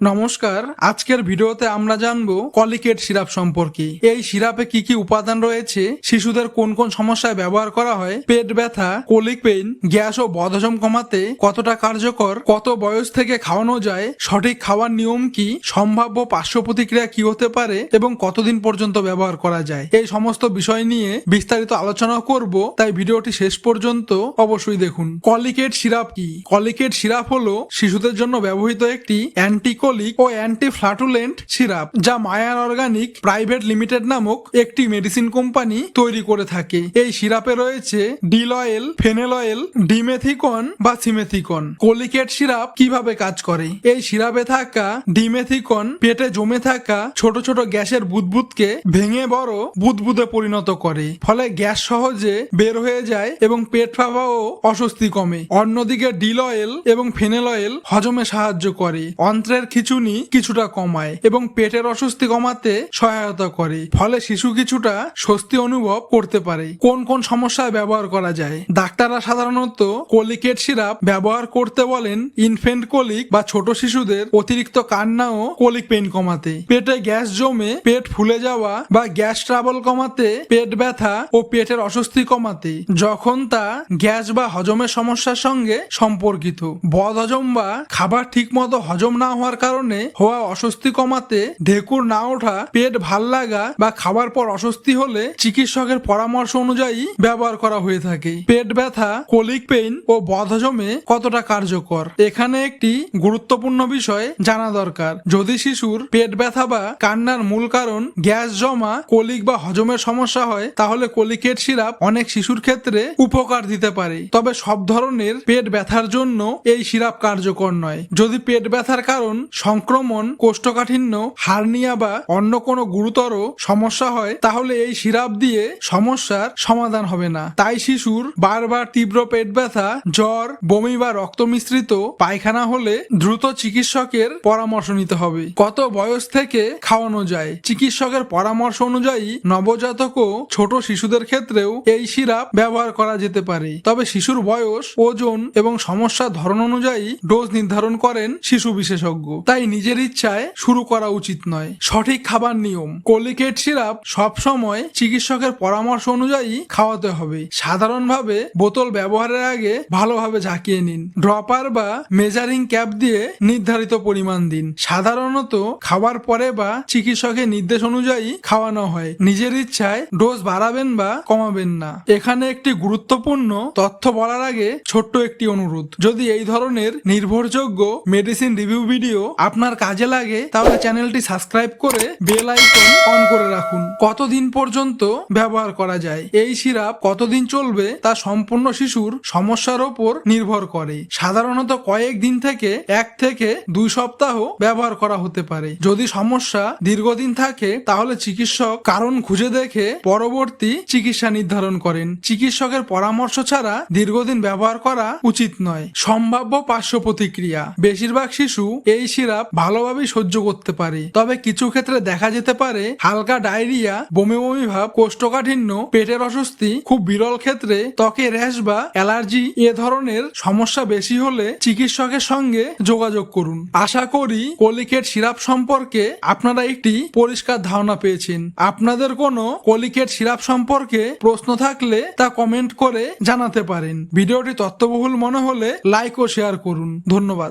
নমস্কার, আজকের ভিডিওতে আমরা জানবো কলিকেট সিরাপ সম্পর্কে। এই সিরাপে কি কি উপাদান রয়েছে, শিশুদের কোন কোন সমস্যায় ব্যবহার করা হয়, পেট ব্যথা, কোলিক পেইন, গ্যাস ও বদহজম কমাতে কতটা কার্যকর, কত বয়স থেকে খাওয়ানো যায়, সঠিক খাওয়ার নিয়ম কি, সম্ভাব্য পার্শ্ব প্রতিক্রিয়া কি হতে পারে এবং কতদিন পর্যন্ত ব্যবহার করা যায়, এই সমস্ত বিষয় নিয়ে বিস্তারিত আলোচনা করব, তাই ভিডিওটি শেষ পর্যন্ত অবশ্যই দেখুন। কলিকেট সিরাপ কি? কলিকেট সিরাপ হলো শিশুদের জন্য ব্যবহৃত একটি অ্যান্টিকোলিক ও অ্যান্টি ফ্ল্যাটুলেন্ট সিরাপ, যা মায়ার অর্গানিক প্রাইভেট লিমিটেড নামক একটি মেডিসিন কোম্পানি তৈরি করে থাকে। এই সিরাপে রয়েছে deal oil, fennel oil, dimethicone বা সিমেথিকন। কলিকেট সিরাপ কিভাবে কাজ করে? এই সিরাপে থাকা ডিমেথিকন পেটে জমে থাকা ছোট ছোট গ্যাসের বুদবুদকে ভেঙে বড় বুদবুদে পরিণত করে, ফলে গ্যাস সহজে বের হয়ে যায় এবং পেট ফাঁপা ও অস্বস্তি কমে। অন্যদিকে ডিল অয়েল এবং ফেনেল অয়েল হজমে সাহায্য করে, অন্ত্রের খিঁচুনি কিছুটা কমায় এবং পেটের অস্বস্তি কমাতে সহায়তা করে, ফলে শিশু কিছুটা স্বস্তি অনুভব করতে পারে। কোন কোন সমস্যায় ব্যবহার করা যায়? ডাক্তাররা সাধারণত কলিকেট সিরাপ ব্যবহার করতে বলেন ইনফেন্ট কোলিক বা ছোট শিশুদের অতিরিক্ত কান্না ও কোলিক পেইন কমাতে, পেটে গ্যাস জমে পেট ফুলে যাওয়া বা গ্যাস ট্রাবল কমাতে, পেট ব্যথা ও পেটের অস্বস্তি কমাতে যখন তা গ্যাস বা হজমের সমস্যার সঙ্গে সম্পর্কিত, বদহজম বা খাবার ঠিক মতো হজম না হওয়ার কারণে হওয়া অস্বস্তি কমাতে, ঢেকুর না ওঠা, পেট ভাল লাগা বা খাবার পর অস্বস্তি হলে চিকিৎসকের পরামর্শ অনুযায়ী ব্যবহার করা হয়ে থাকে। পেট ব্যথা, কোলিক পেইন ও বদহজমে কতটা কার্যকর? এখানে একটি গুরুত্বপূর্ণ বিষয় জানা দরকার। যদি শিশুর পেট ব্যথা বা কান্নার মূল কারণ গ্যাস জমা, কোলিক বা হজমের সমস্যা হয়, তাহলে কলিকেট সিরাপ অনেক শিশুর ক্ষেত্রে উপকার দিতে পারে। তবে সব ধরনের পেট ব্যথার জন্য এই সিরাপ কার্যকর নয়। যদি পেট ব্যথার কারণ সংক্রমণ, কোষ্ঠকাঠিন্য, হার্নিয়া বা অন্য কোনো গুরুতর সমস্যা হয়, তাহলে এই সিরাপ দিয়ে সমস্যার সমাধান হবে না। তাই শিশুর বারবার তীব্র পেট ব্যথা, জ্বর, বমি বা রক্ত মিশ্রিত পায়খানা হলে দ্রুত চিকিৎসকের পরামর্শ নিতে হবে। কত বয়স থেকে খাওয়ানো যায়? চিকিৎসকের পরামর্শ অনুযায়ী নবজাতক ও ছোট শিশুদের ক্ষেত্রেও এই সিরাপ ব্যবহার করা যেতে পারে। তবে শিশুর বয়স, ওজন এবং সমস্যার ধরন অনুযায়ী ডোজ নির্ধারণ করেন শিশু বিশেষজ্ঞ, তাই নিজের ইচ্ছায় শুরু করা উচিত নয়। সঠিক খাবার নিয়ম। কলিকেট সিরাপ সব সময় চিকিৎসকের পরামর্শ অনুযায়ী খাওয়াতে হবে। সাধারণভাবে বোতল ব্যবহারের আগে ভালোভাবে ঝাঁকিয়ে নিন। ড্রপার বা মেজারিং ক্যাপ দিয়ে নির্ধারিত পরিমাণ দিন। সাধারণত খাবার পরে বা চিকিৎসকের নির্দেশ অনুযায়ী খাওয়ানো হয়। নিজের ইচ্ছায় ডোজ বাড়াবেন বা কমাবেন না। এখানে একটি গুরুত্বপূর্ণ তথ্য বলার আগে ছোট্ট একটি অনুরোধ: যদি এই ধরনের নির্ভরযোগ্য মেডিসিন রিভিউ ভিডিও আপনার কাজে লাগে, তাহলে চ্যানেলটি সাবস্ক্রাইব করে বেল আইকন অন করে রাখুন। কতদিন পর্যন্ত ব্যবহার করা যায়? এই সিরাপ কতদিন চলবে তা সম্পূর্ণ শিশুর সমস্যার উপর নির্ভর করে। সাধারণত কয়েক দিন থেকে 1 থেকে 2 সপ্তাহ ব্যবহার করা হতে পারে। যদি সমস্যা দীর্ঘদিন থাকে, তাহলে চিকিৎসক কারণ খুঁজে দেখে পরবর্তী চিকিৎসা নির্ধারণ করেন। চিকিৎসকের পরামর্শ ছাড়া দীর্ঘদিন ব্যবহার করা উচিত নয়। সম্ভাব্য পার্শ্ব প্রতিক্রিয়া। বেশিরভাগ শিশু এই সিরাপ ভালোভাবেই সহ্য করতে পারে, তবে কিছু ক্ষেত্রে দেখা যেতে পারে হালকা ডায়রিয়া, বমি বমি ভাব, কোষ্ঠকাঠিন্য, পেটের অস্বস্তি। খুব বিরল ক্ষেত্রে ত্বকে র্যাশ বা অ্যালার্জি। এ ধরনের সমস্যা বেশি হলে চিকিৎসকের সঙ্গে যোগাযোগ করুন। আশা করি কলিকেট সিরাপ সম্পর্কে আপনারা একটি পরিষ্কার ধারণা পেয়েছেন। আপনাদের কোনো কলিকেট সিরাপ সম্পর্কে প্রশ্ন থাকলে তা কমেন্ট করে জানাতে পারেন। ভিডিওটি তথ্যবহুল মনে হলে লাইক ও শেয়ার করুন। ধন্যবাদ।